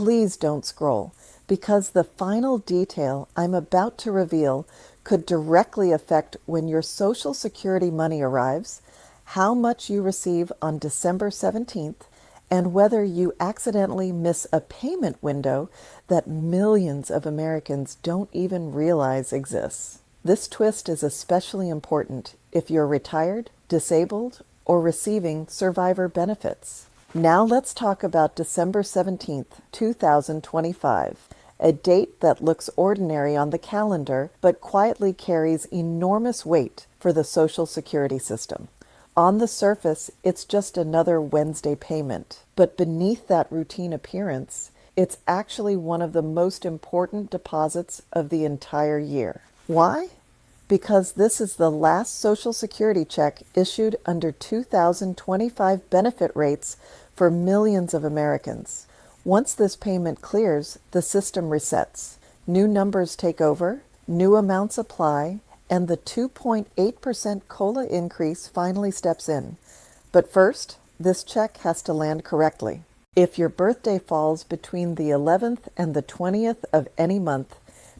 please don't scroll, because the final detail I'm about to reveal could directly affect when your Social Security money arrives, how much you receive on December 17th, and whether you accidentally miss a payment window that millions of Americans don't even realize exists. This twist is especially important if you're retired, disabled, or receiving survivor benefits. Now let's talk about December 17th, 2025, a date that looks ordinary on the calendar but quietly carries enormous weight for the Social Security system. On the surface, it's just another Wednesday payment, but beneath that routine appearance, it's actually one of the most important deposits of the entire year. Why? Because this is the last Social Security check issued under 2025 benefit rates for millions of Americans. Once this payment clears, the system resets. New numbers take over, new amounts apply, and the 2.8% COLA increase finally steps in. But first, this check has to land correctly. If your birthday falls between the 11th and the 20th of any month,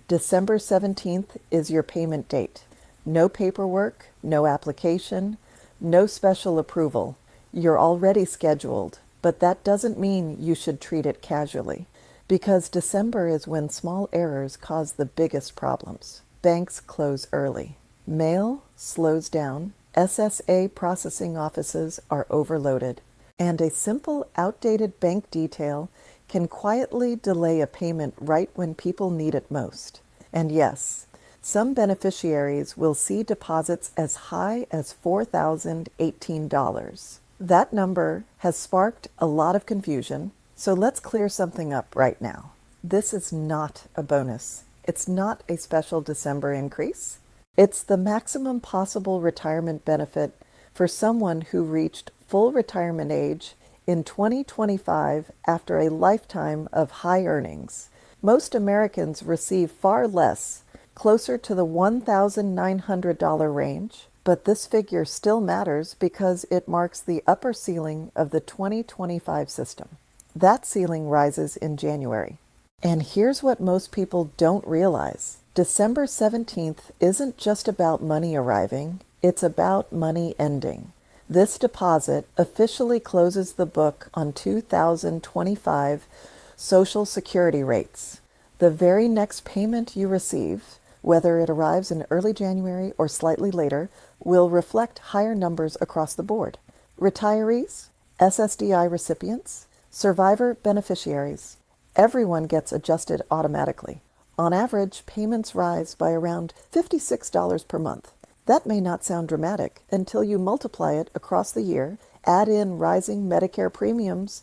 December 17th is your payment date. No paperwork, no application, no special approval. You're already scheduled, but that doesn't mean you should treat it casually, because December is when small errors cause the biggest problems. Banks close early. Mail slows down. SSA processing offices are overloaded. And a simple outdated bank detail can quietly delay a payment right when people need it most. And yes, some beneficiaries will see deposits as high as $4,018. That number has sparked a lot of confusion, so let's clear something up right now. This is not a bonus. It's not a special December increase. It's the maximum possible retirement benefit for someone who reached full retirement age in 2025 after a lifetime of high earnings. Most Americans receive far less, closer to the $1,900 range, but this figure still matters because it marks the upper ceiling of the 2025 system. That ceiling rises in January. And here's what most people don't realize. December 17th isn't just about money arriving, it's about money ending. This deposit officially closes the book on 2025 Social Security rates. The very next payment you receive, whether it arrives in early January or slightly later, will reflect higher numbers across the board. Retirees, SSDI recipients, survivor beneficiaries, everyone gets adjusted automatically. On average, payments rise by around $56 per month. That may not sound dramatic until you multiply it across the year, add in rising Medicare premiums,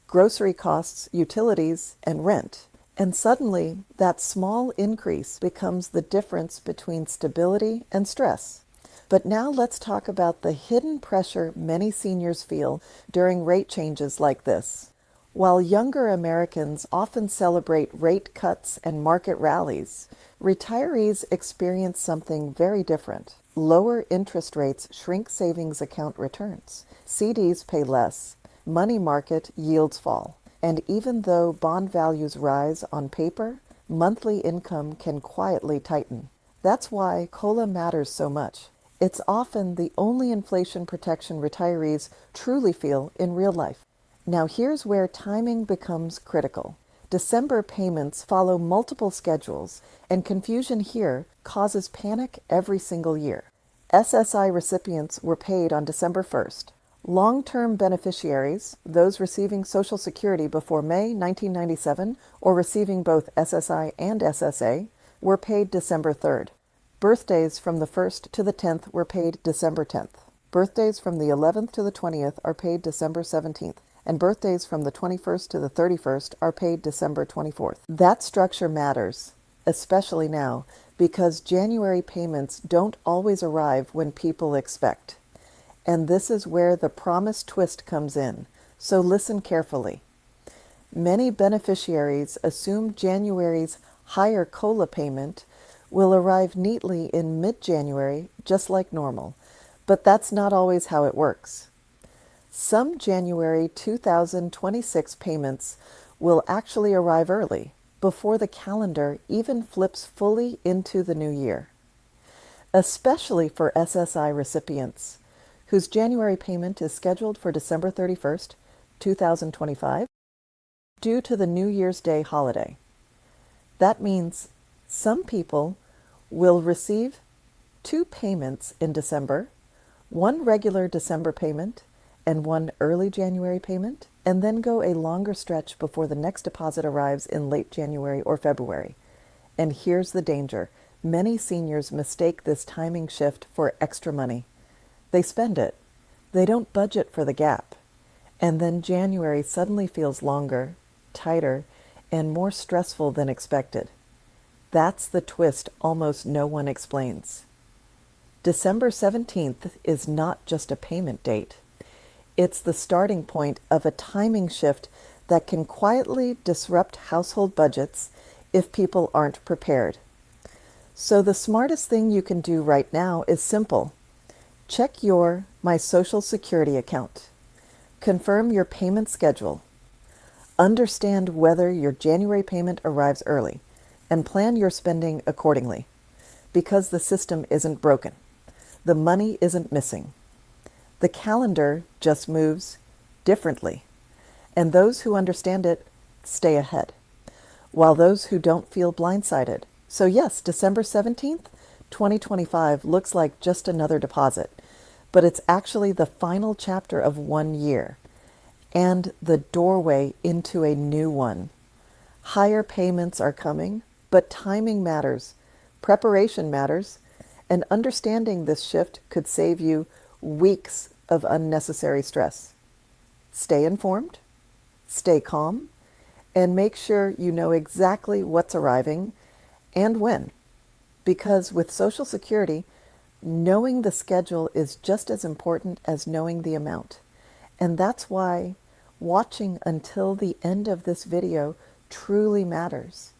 grocery costs, utilities, and rent. And suddenly, that small increase becomes the difference between stability and stress. But now let's talk about the hidden pressure many seniors feel during rate changes like this. While younger Americans often celebrate rate cuts and market rallies, retirees experience something very different. Lower interest rates shrink savings account returns. CDs pay less. Money market yields fall. And even though bond values rise on paper, monthly income can quietly tighten. That's why COLA matters so much. It's often the only inflation protection retirees truly feel in real life. Now here's where timing becomes critical. December payments follow multiple schedules, and confusion here causes panic every single year. SSI recipients were paid on December 1st. Long-term beneficiaries, those receiving Social Security before May 1997 or receiving both SSI and SSA, were paid December 3rd. Birthdays from the 1st to the 10th were paid December 10th. Birthdays from the 11th to the 20th are paid December 17th. And birthdays from the 21st to the 31st are paid December 24th. That structure matters, especially now, because January payments don't always arrive when people expect. And this is where the promised twist comes in, so listen carefully. Many beneficiaries assume January's higher COLA payment will arrive neatly in mid-January, just like normal, but that's not always how it works. Some January 2026 payments will actually arrive early, before the calendar even flips fully into the new year. Especially for SSI recipients, whose January payment is scheduled for December 31st, 2025, due to the New Year's Day holiday. That means some people will receive 2 payments in December, one regular December payment and one early January payment, and then go a longer stretch before the next deposit arrives in late January or February. And here's the danger. Many seniors mistake this timing shift for extra money. They spend it. They don't budget for the gap. And then January suddenly feels longer, tighter, and more stressful than expected. That's the twist almost no one explains. December 17th is not just a payment date. It's the starting point of a timing shift that can quietly disrupt household budgets if people aren't prepared. So the smartest thing you can do right now is simple. Check your My Social Security account. Confirm your payment schedule. Understand whether your January payment arrives early, and plan your spending accordingly. Because the system isn't broken. The money isn't missing. The calendar just moves differently, and those who understand it stay ahead, while those who don't feel blindsided. So yes, December 17th, 2025 looks like just another deposit, but it's actually the final chapter of one year and the doorway into a new one. Higher payments are coming, but timing matters, preparation matters, and understanding this shift could save you weeks of unnecessary stress. Stay informed, stay calm, and make sure you know exactly what's arriving and when. Because with Social Security, knowing the schedule is just as important as knowing the amount. And that's why watching until the end of this video truly matters.